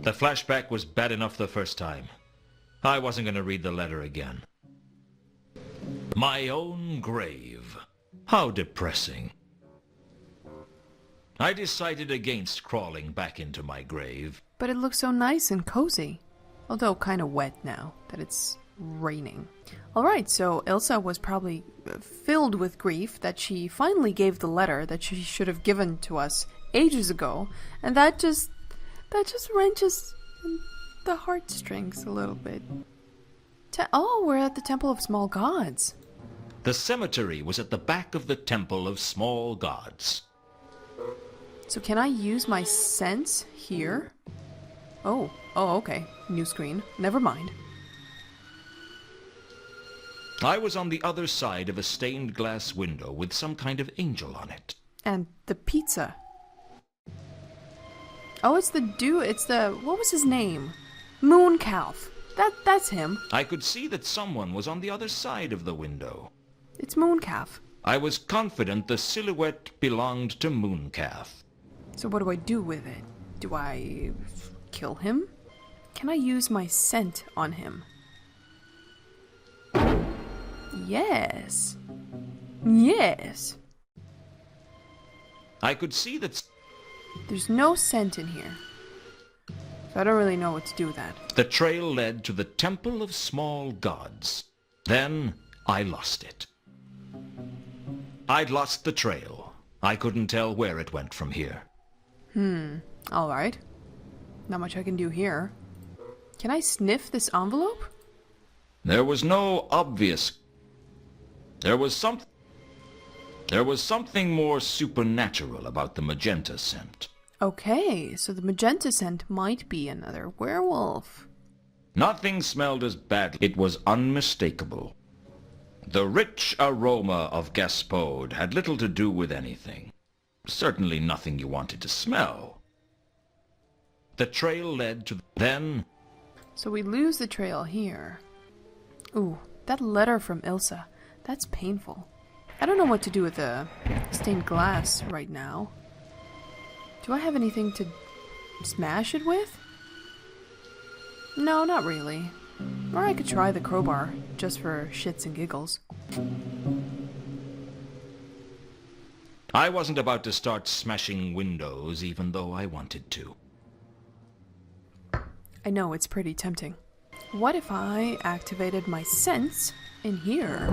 The flashback was bad enough the first time. I wasn't going to read the letter again. My own grave. How depressing. I decided against crawling back into my grave. But it looks so nice and cozy. Although kind of wet now that it's raining. Alright, so Ilsa was probably filled with grief that she finally gave the letter that she should have given to us ages ago. And that just wrenches the heartstrings a little bit. Oh, we're at the Temple of Small Gods. The cemetery was at the back of the Temple of Small Gods. So can I use my sense here? Oh, okay. New screen. Never mind. I was on the other side of a stained glass window with some kind of angel on it. And the pizza. Oh, it's the what was his name? Mooncalf. That's him. I could see that someone was on the other side of the window. It's Mooncalf. I was confident the silhouette belonged to Mooncalf. So what do I do with it? Do I kill him? Can I use my scent on him? Yes. Yes. I could see that... There's no scent in here. So I don't really know what to do with that. The trail led to the Temple of Small Gods. Then I lost it. I'd lost the trail. I couldn't tell where it went from here. Alright. Not much I can do here. Can I sniff this envelope? There was no obvious... There was something more supernatural about the magenta scent. Okay, so the magenta scent might be another werewolf. Nothing smelled as bad. It was unmistakable. The rich aroma of Gaspode had little to do with anything. Certainly nothing you wanted to smell. The trail led to... Then... So we lose the trail here. Ooh, that letter from Ilsa. That's painful. I don't know what to do with the stained glass right now. Do I have anything to smash it with? No, not really. Or I could try the crowbar, just for shits and giggles. I wasn't about to start smashing windows, even though I wanted to. I know, it's pretty tempting. What if I activated my sense in here?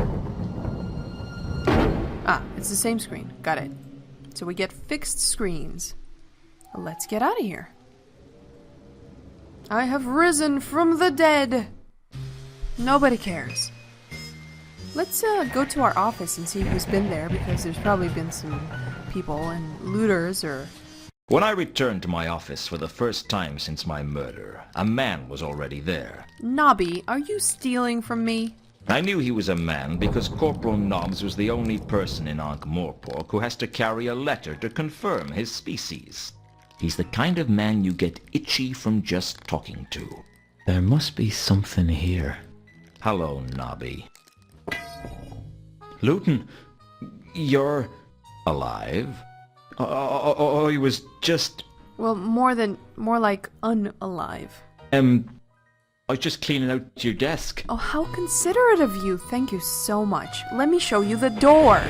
Ah, it's the same screen. Got it. So we get fixed screens. Let's get out of here. I have risen from the dead. Nobody cares. Let's go to our office and see who's been there, because there's probably been some people and looters or... When I returned to my office for the first time since my murder, a man was already there. Nobby, are you stealing from me? I knew he was a man because Corporal Nobbs was the only person in Ankh-Morpork who has to carry a letter to confirm his species. He's the kind of man you get itchy from just talking to. There must be something here. Hello, Nobby. Luton, you're alive? Oh, he was just... Well, more like unalive. I was just cleaning out your desk. Oh, how considerate of you. Thank you so much. Let me show you the door.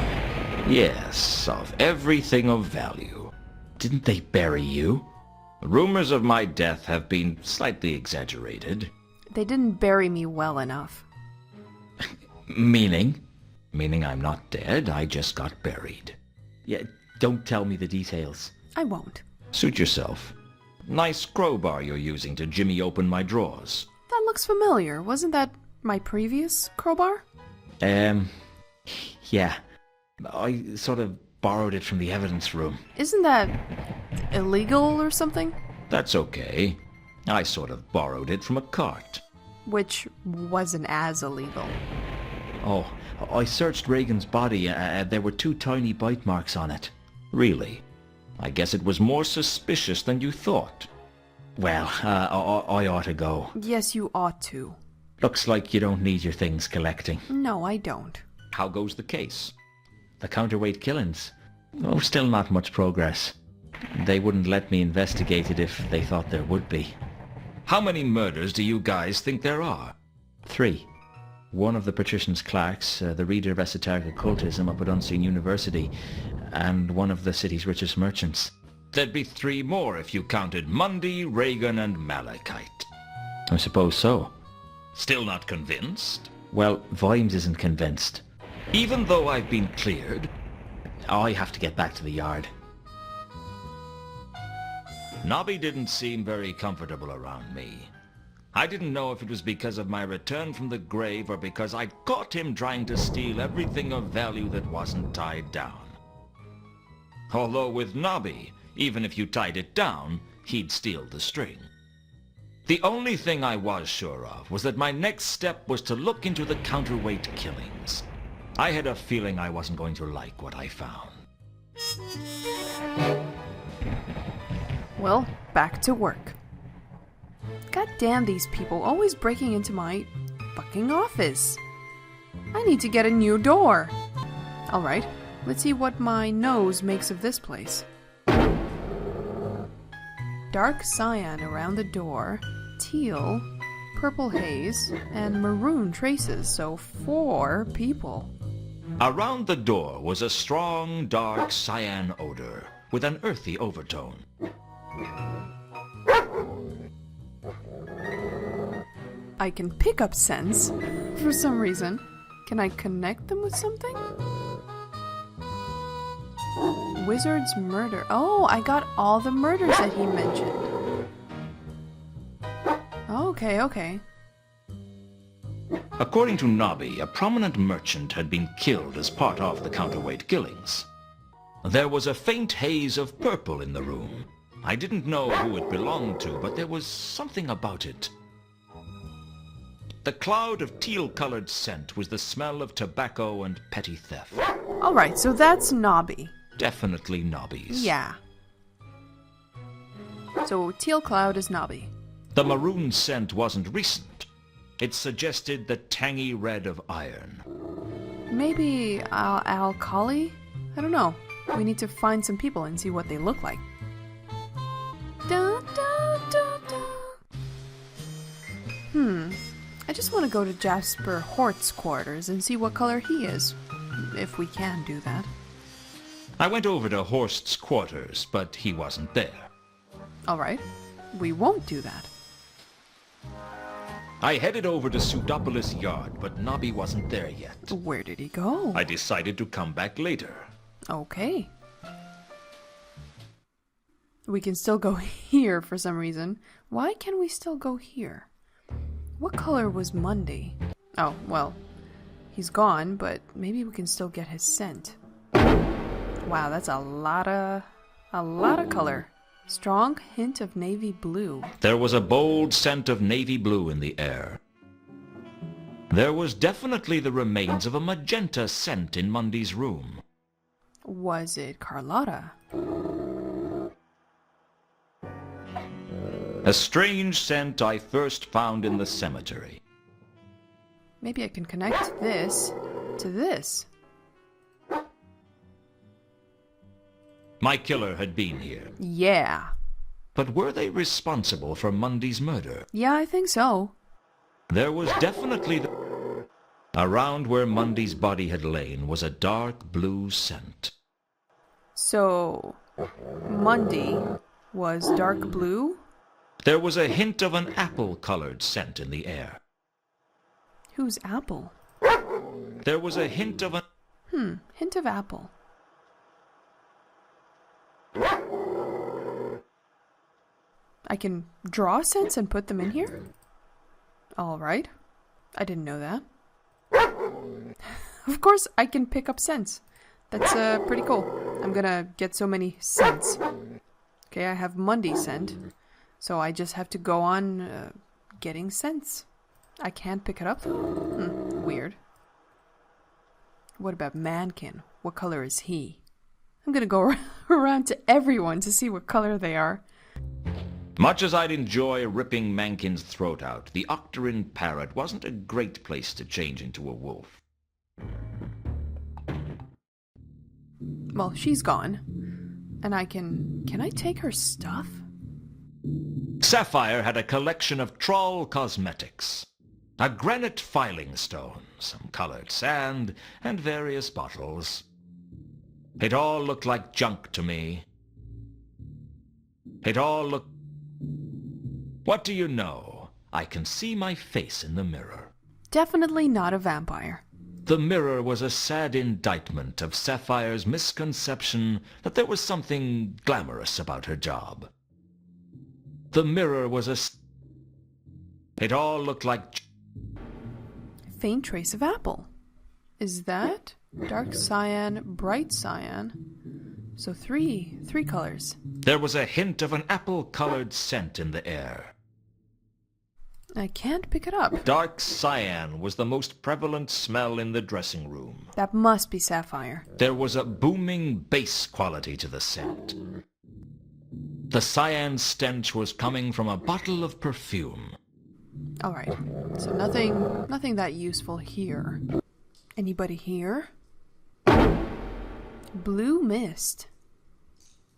Yes, of everything of value. Didn't they bury you? Rumors of my death have been slightly exaggerated. They didn't bury me well enough. Meaning? Meaning I'm not dead, I just got buried. Yeah, don't tell me the details. I won't. Suit yourself. Nice crowbar you're using to jimmy open my drawers. That looks familiar. Wasn't that my previous crowbar? Yeah. I sort of borrowed it from the evidence room. Isn't that illegal or something? That's okay. I sort of borrowed it from a cart. Which wasn't as illegal. Oh, I searched Reagan's body. There were 2 tiny bite marks on it. Really? I guess it was more suspicious than you thought. Well, I ought to go. Yes, you ought to. Looks like you don't need your things collecting. No, I don't. How goes the case? The counterweight killings? Oh, still not much progress. They wouldn't let me investigate it if they thought there would be. How many murders do you guys think there are? 3. One of the patrician's clerks, the reader of esoteric occultism up at Unseen University, and one of the city's richest merchants. There'd be 3 more if you counted Mundy, Reagan, and Malachite. I suppose so. Still not convinced? Well, Vimes isn't convinced. Even though I've been cleared? I have to get back to the yard. Nobby didn't seem very comfortable around me. I didn't know if it was because of my return from the grave or because I caught him trying to steal everything of value that wasn't tied down. Although with Nobby, even if you tied it down, he'd steal the string. The only thing I was sure of was that my next step was to look into the counterweight killings. I had a feeling I wasn't going to like what I found. Well, back to work. God damn these people always breaking into my fucking office. I need to get a new door. Alright, let's see what my nose makes of this place. Dark cyan around the door, teal, purple haze, and maroon traces, so 4 people. Around the door was a strong, dark cyan odor with an earthy overtone. I can pick up scents for some reason. Can I connect them with something? Wizard's murder. Oh, I got all the murders that he mentioned. Okay. According to Nobby, a prominent merchant had been killed as part of the counterweight killings. There was a faint haze of purple in the room. I didn't know who it belonged to, but there was something about it. The cloud of teal-colored scent was the smell of tobacco and petty theft. Alright, so that's Nobby. Definitely Nobby's. Yeah. So teal cloud is Nobby. The maroon scent wasn't recent. It suggested the tangy red of iron. Maybe alkali? I don't know. We need to find some people and see what they look like. Da, da, da, da. I just want to go to Jasper Hort's quarters and see what color he is. If we can do that. I went over to Horst's quarters, but he wasn't there. Alright. We won't do that. I headed over to Pseudopolis Yard, but Nobby wasn't there yet. Where did he go? I decided to come back later. Okay. We can still go here for some reason. Why can we still go here? What color was Monday? Oh, well, he's gone, but maybe we can still get his scent. Wow, that's a lot of color. Strong hint of navy blue. There was a bold scent of navy blue in the air. There was definitely the remains of a magenta scent in Mundy's room. Was it Carlotta? A strange scent I first found in the cemetery. Maybe I can connect this to this. My killer had been here. Yeah. But were they responsible for Mundy's murder? Yeah, I think so. There was definitely around where Mundy's body had lain was a dark blue scent. So, Mundy was dark blue? There was a hint of an apple-colored scent in the air. Who's apple? There was a hint of a... Hint of apple. I can draw scents and put them in here? Alright. I didn't know that. Of course, I can pick up scents. That's pretty cool. I'm gonna get so many scents. Okay, I have Mundy scent. So I just have to go on getting scents. I can't pick it up? Weird. What about Mankin? What color is he? I'm gonna go around to everyone to see what color they are. Much as I'd enjoy ripping Mankin's throat out, the Octarine parrot wasn't a great place to change into a wolf. Well, she's gone. And can I take her stuff? Sapphire had a collection of trawl cosmetics, a granite filing stone, some colored sand, and various bottles. It all looked like junk to me. It all looked... What do you know? I can see my face in the mirror. Definitely not a vampire. The mirror was a sad indictment of Sapphire's misconception that there was something glamorous about her job. The mirror was a... It all looked like... Faint trace of apple. Is that dark cyan, bright cyan? So three colors. There was a hint of an apple-colored scent in the air. I can't pick it up. Dark cyan was the most prevalent smell in the dressing room. That must be sapphire. There was a booming bass quality to the scent. The cyan stench was coming from a bottle of perfume. Alright, so nothing that useful here. Anybody here? Blue mist.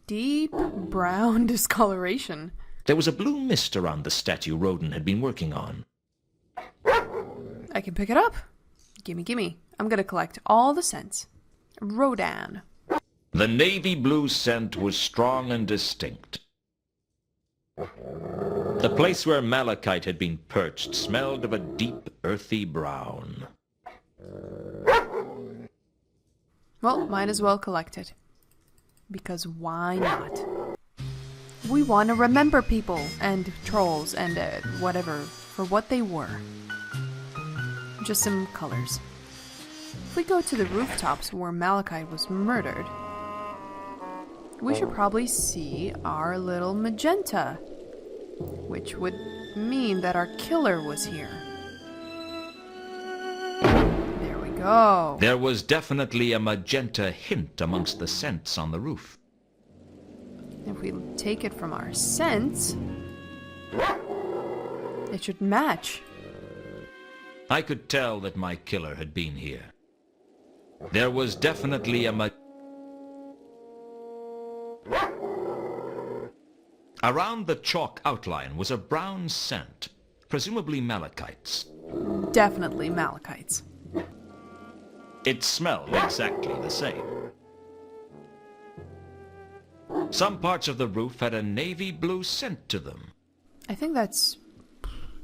Deep brown discoloration. There was a blue mist around the statue Rodin had been working on. I can pick it up. Gimme. I'm gonna collect all the scents. Rodan. The navy blue scent was strong and distinct. The place where malachite had been perched smelled of a deep, earthy brown. Well, might as well collect it. Because why not? We want to remember people and trolls and whatever for what they were. Just some colors. If we go to the rooftops where Malachite was murdered, we should probably see our little magenta, which would mean that our killer was here. There we go. There was definitely a magenta hint amongst the scents on the roof. If we take it from our scents, it should match. I could tell that my killer had been here. There was definitely a Around the chalk outline was a brown scent, presumably malachite's. Definitely malachites. It smelled exactly the same. Some parts of the roof had a navy blue scent to them. I think that's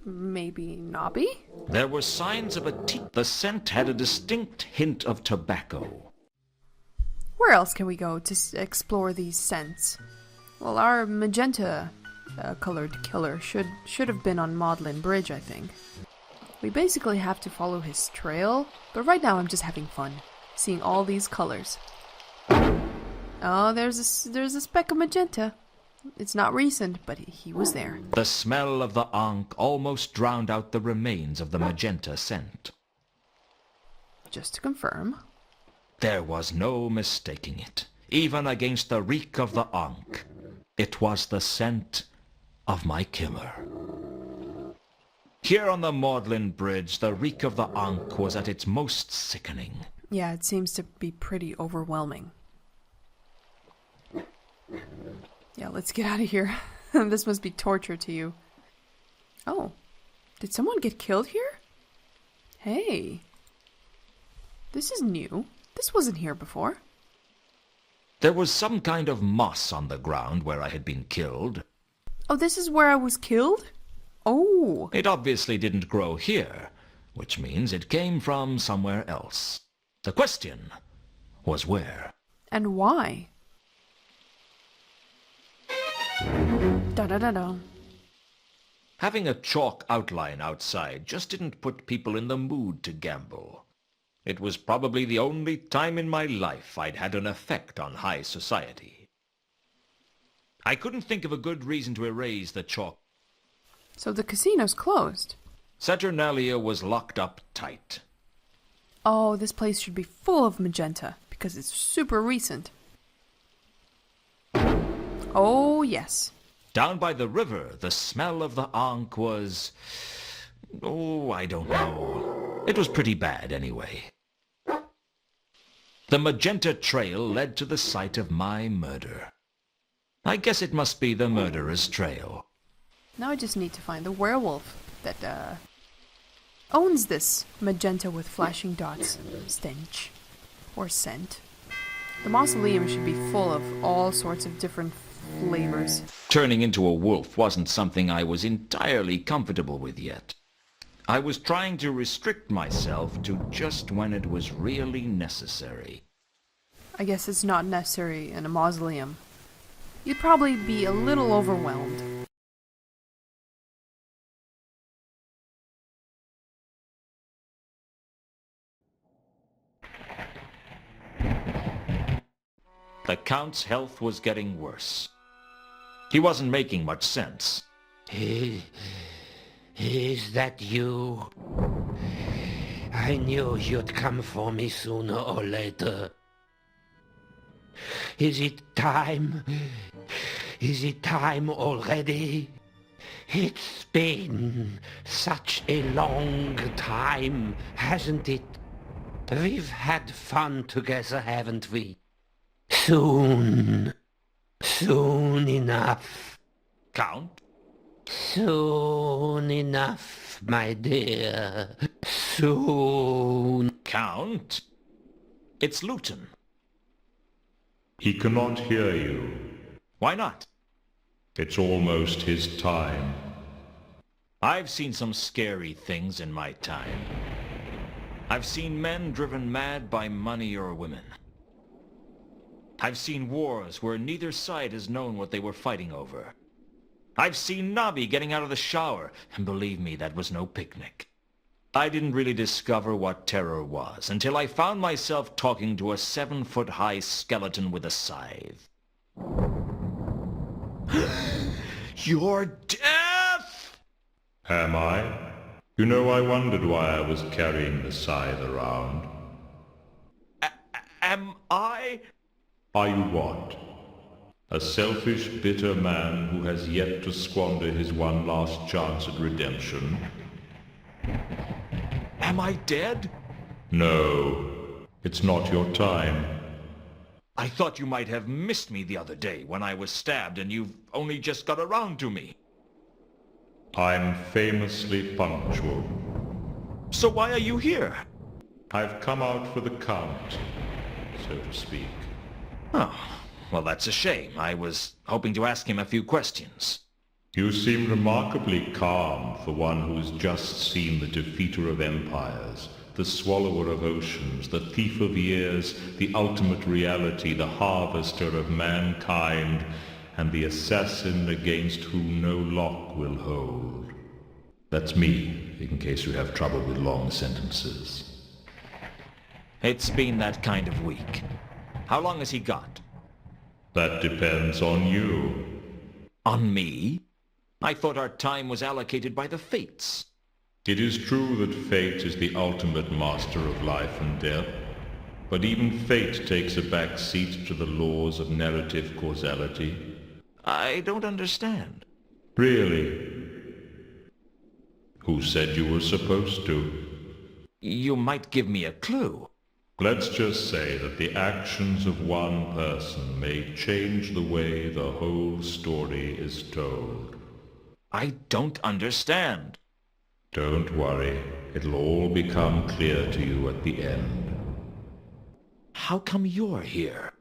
maybe knobby? There were signs of a tea. The scent had a distinct hint of tobacco. Where else can we go to explore these scents? Well, our magenta colored killer should have been on Maudlin Bridge, I think. We basically have to follow his trail, but right now I'm just having fun, seeing all these colors. Oh, there's a speck of magenta. It's not recent, but he was there. The smell of the ankh almost drowned out the remains of the magenta scent. Just to confirm. There was no mistaking it, even against the reek of the ankh. It was the scent of my killer. Here on the Maudlin Bridge, the reek of the ankh was at its most sickening. Yeah, it seems to be pretty overwhelming. Yeah, let's get out of here. This must be torture to you. Oh, did someone get killed here? Hey. This is new. This wasn't here before. There was some kind of moss on the ground where I had been killed. Oh, this is where I was killed? Oh. It obviously didn't grow here, which means it came from somewhere else. The question was where. And why? Da-da-da-da. Having a chalk outline outside just didn't put people in the mood to gamble. It was probably the only time in my life I'd had an effect on high society. I couldn't think of a good reason to erase the chalk. So the casino's closed. Saturnalia was locked up tight. Oh, this place should be full of magenta, because it's super recent. Oh, yes. Down by the river, the smell of the ankh was... oh, I don't know. It was pretty bad anyway. The magenta trail led to the site of my murder. I guess it must be the murderer's trail. Now I just need to find the werewolf that owns this magenta with flashing dots stench or scent. The mausoleum should be full of all sorts of different flavors. Turning into a wolf wasn't something I was entirely comfortable with yet. I was trying to restrict myself to just when it was really necessary. I guess it's not necessary in a mausoleum. You'd probably be a little overwhelmed. The Count's health was getting worse. He wasn't making much sense. Is that you? I knew you'd come for me sooner or later. Is it time? Is it time already? It's been such a long time, hasn't it? We've had fun together, haven't we? Soon enough. Count? Soon enough, my dear. Soon. Count? It's Luton. He cannot hear you. Why not? It's almost his time. I've seen some scary things in my time. I've seen men driven mad by money or women. I've seen wars where neither side has known what they were fighting over. I've seen Nobby getting out of the shower, and believe me, that was no picnic. I didn't really discover what terror was until I found myself talking to a 7-foot-high skeleton with a scythe. Your death! Am I? You know, I wondered why I was carrying the scythe around. Am I? Are you what? A selfish, bitter man who has yet to squander his one last chance at redemption? Am I dead? No, it's not your time. I thought you might have missed me the other day when I was stabbed and you've only just got around to me. I'm famously punctual. So why are you here? I've come out for the Count, so to speak. Oh, well, that's a shame. I was hoping to ask him a few questions. You seem remarkably calm for one who's just seen the defeater of empires, the swallower of oceans, the thief of years, the ultimate reality, the harvester of mankind, and the assassin against whom no lock will hold. That's me, in case you have trouble with long sentences. It's been that kind of week. How long has he got? That depends on you. On me? I thought our time was allocated by the fates. It is true that fate is the ultimate master of life and death, but even fate takes a back seat to the laws of narrative causality. I don't understand. Really? Who said you were supposed to? You might give me a clue. Let's just say that the actions of one person may change the way the whole story is told. I don't understand. Don't worry, it'll all become clear to you at the end. How come you're here?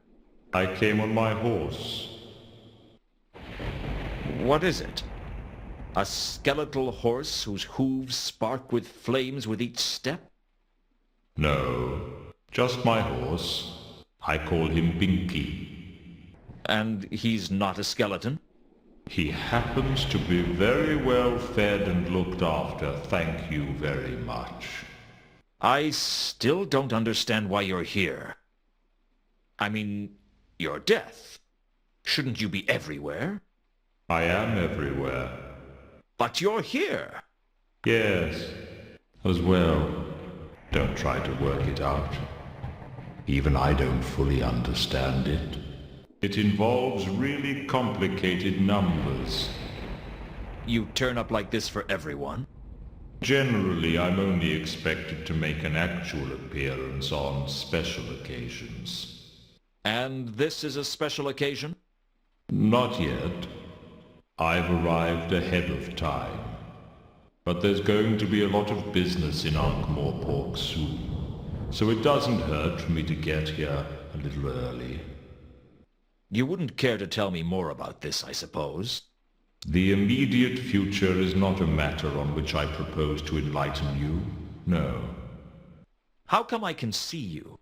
I came on my horse. What is it? A skeletal horse whose hooves spark with flames with each step? No, just my horse. I call him Binky. And he's not a skeleton? He happens to be very well fed and looked after, thank you very much. I still don't understand why you're here. I mean, your death. Shouldn't you be everywhere? I am everywhere. But you're here. Yes, as well. Don't try to work it out. Even I don't fully understand it. It involves really complicated numbers. You turn up like this for everyone? Generally, I'm only expected to make an actual appearance on special occasions. And this is a special occasion? Not yet. I've arrived ahead of time. But there's going to be a lot of business in Ankh-Morpork soon, so it doesn't hurt for me to get here a little early. You wouldn't care to tell me more about this, I suppose? The immediate future is not a matter on which I propose to enlighten you, no. How come I can see you?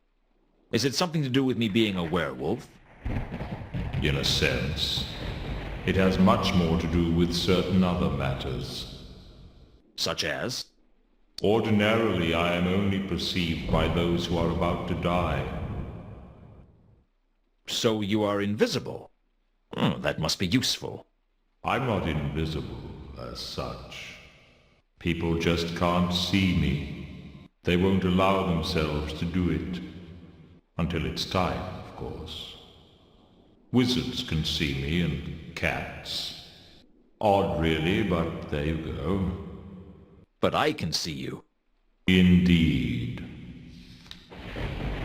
Is it something to do with me being a werewolf? In a sense. It has much more to do with certain other matters. Such as? Ordinarily, I am only perceived by those who are about to die. So you are invisible? That must be useful. I'm not invisible, as such. People just can't see me. They won't allow themselves to do it. Until it's time, of course. Wizards can see me, and cats. Odd, really, but there you go. But I can see you. Indeed.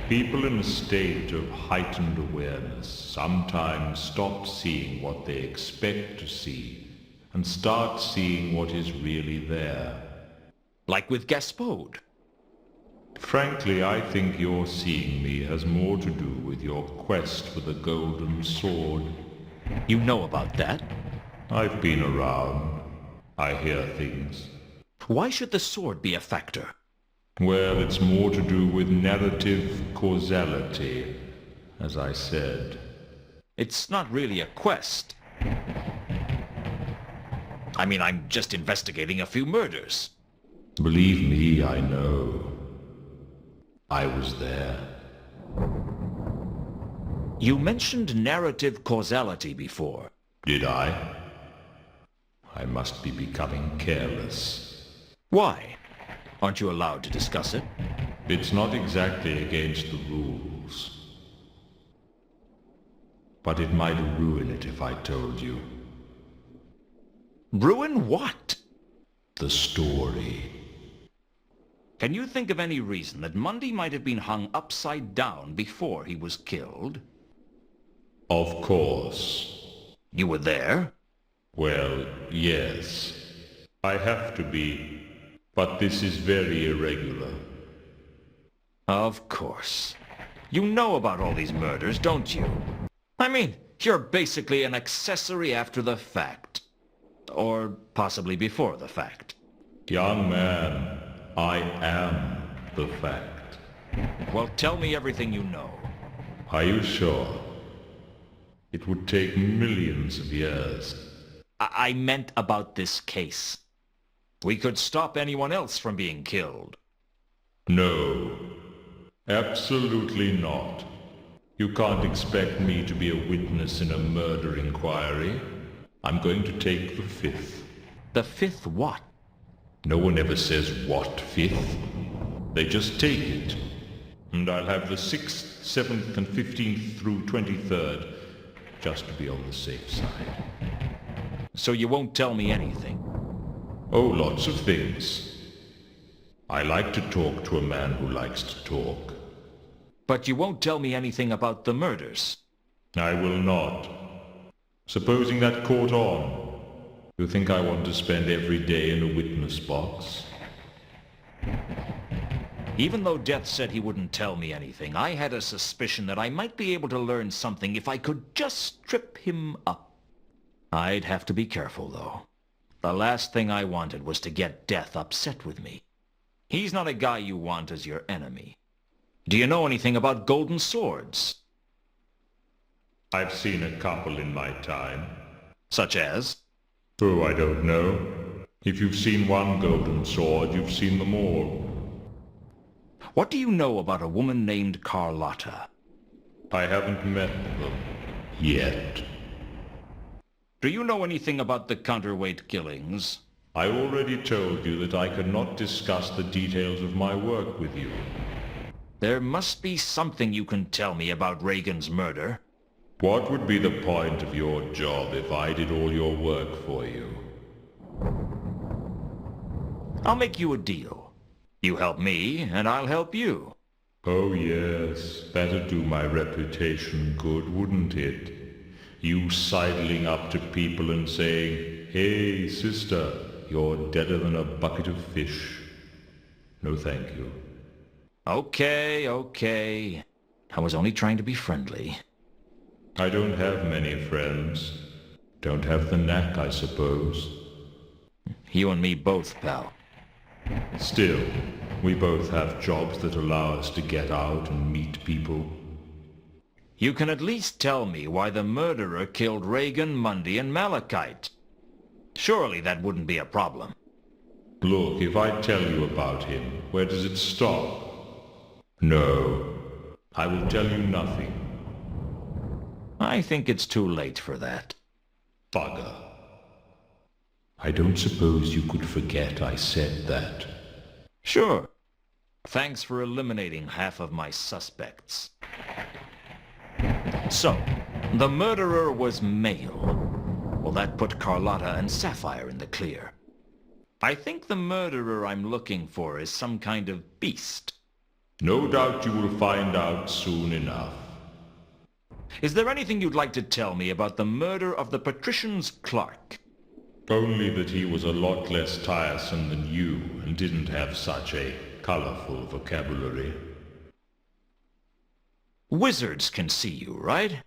People in a state of heightened awareness sometimes stop seeing what they expect to see and start seeing what is really there. Like with Gaspode. Frankly, I think your seeing me has more to do with your quest for the golden sword. You know about that? I've been around. I hear things. Why should the sword be a factor? Well, it's more to do with narrative causality, as I said. It's not really a quest. I mean, I'm just investigating a few murders. Believe me, I know. I was there. You mentioned narrative causality before. Did I? I must be becoming careless. Why? Aren't you allowed to discuss it? It's not exactly against the rules. But it might ruin it if I told you. Ruin what? The story. Can you think of any reason that Mundy might have been hung upside down before he was killed? Of course. You were there? Well, yes. I have to be, but this is very irregular. Of course. You know about all these murders, don't you? I mean, you're basically an accessory after the fact. Or possibly before the fact. Young man, I am the fact. Well, tell me everything you know. Are you sure? It would take millions of years. I meant about this case. We could stop anyone else from being killed. No. Absolutely not. You can't expect me to be a witness in a murder inquiry. I'm going to take the fifth. The fifth what? No one ever says what fifth. They just take it. And I'll have the 6th, 7th, and 15th through 23rd, just to be on the safe side. So you won't tell me anything? Oh, lots of things. I like to talk to a man who likes to talk. But you won't tell me anything about the murders? I will not. Supposing that caught on, you think I want to spend every day in a witness box? Even though Death said he wouldn't tell me anything, I had a suspicion that I might be able to learn something if I could just trip him up. I'd have to be careful, though. The last thing I wanted was to get Death upset with me. He's not a guy you want as your enemy. Do you know anything about golden swords? I've seen a couple in my time. Such as? Oh, I don't know. If you've seen one golden sword, you've seen them all. What do you know about a woman named Carlotta? I haven't met them. Yet. Do you know anything about the counterweight killings? I already told you that I cannot discuss the details of my work with you. There must be something you can tell me about Reagan's murder. What would be the point of your job if I did all your work for you? I'll make you a deal. You help me, and I'll help you. Oh yes, that'd do my reputation good, wouldn't it? You sidling up to people and saying, "Hey, sister, you're deader than a bucket of fish." No thank you. Okay, okay. I was only trying to be friendly. I don't have many friends. Don't have the knack, I suppose. You and me both, pal. Still, we both have jobs that allow us to get out and meet people. You can at least tell me why the murderer killed Reagan, Mundy, and Malachite. Surely that wouldn't be a problem. Look, if I tell you about him, where does it stop? No, I will tell you nothing. I think it's too late for that. Bugger. I don't suppose you could forget I said that. Sure. Thanks for eliminating half of my suspects. So, the murderer was male. Well, that put Carlotta and Sapphire in the clear. I think the murderer I'm looking for is some kind of beast. No doubt you will find out soon enough. Is there anything you'd like to tell me about the murder of the patrician's clerk? Only that he was a lot less tiresome than you and didn't have such a colorful vocabulary. Wizards can see you, right?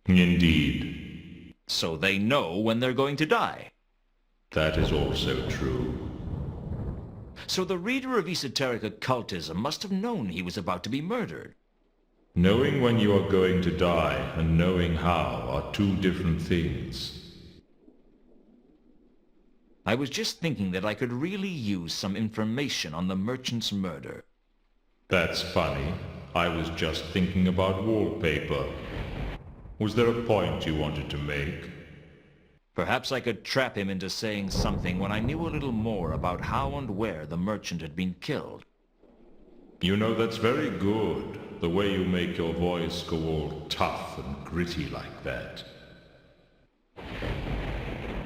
Indeed. So they know when they're going to die. That is also true. So the reader of esoteric occultism must have known he was about to be murdered. Knowing when you are going to die and knowing how are two different things. I was just thinking that I could really use some information on the merchant's murder. That's funny. I was just thinking about wallpaper. Was there a point you wanted to make? Perhaps I could trap him into saying something when I knew a little more about how and where the merchant had been killed. You know, that's very good, the way you make your voice go all tough and gritty like that.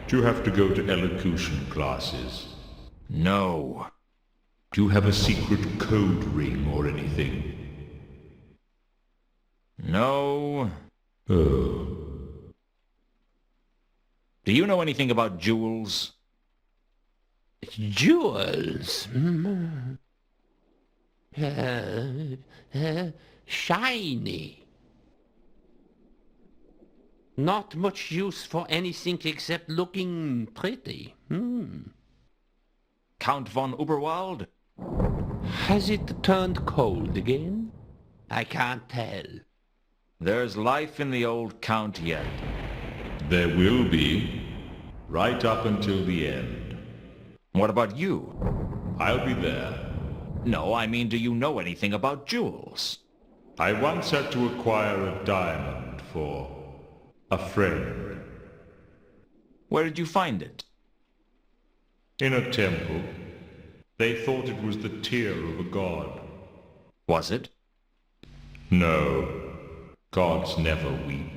Do you have to go to elocution classes? No. Do you have a secret code ring or anything? No. Oh. Do you know anything about jewels? Jewels? Shiny. Not much use for anything except looking pretty. Count von Uberwald? Has it turned cold again? I can't tell. There's life in the old Count yet. There will be, right up until the end. What about you? I'll be there. No, I mean, do you know anything about jewels? I once had to acquire a diamond for a friend. Where did you find it? In a temple. They thought it was the tear of a god. Was it? No. Gods never weep.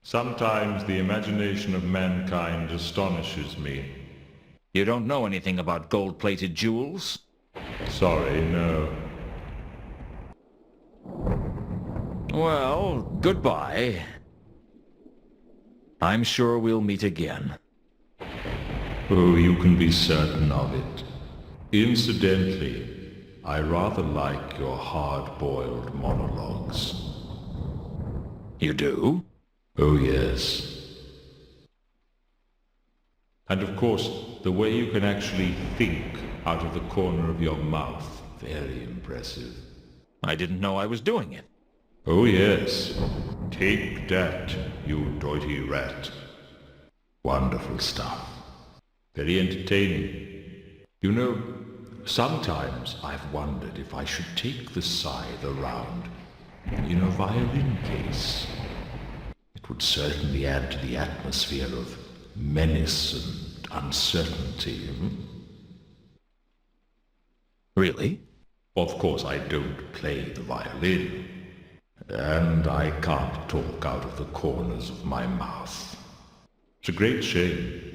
Sometimes the imagination of mankind astonishes me. You don't know anything about gold-plated jewels? Sorry, no. Well, goodbye. I'm sure we'll meet again. Oh, you can be certain of it. Incidentally, I rather like your hard-boiled monologues. You do? Oh, yes. And of course, the way you can actually think out of the corner of your mouth, very impressive. I didn't know I was doing it. Oh, yes. Take that, you doity rat. Wonderful stuff. Very entertaining. You know, sometimes I've wondered if I should take the scythe around in a violin case. It would certainly add to the atmosphere of menace and uncertainty. Really? Of course, I don't play the violin, and I can't talk out of the corners of my mouth. It's a great shame.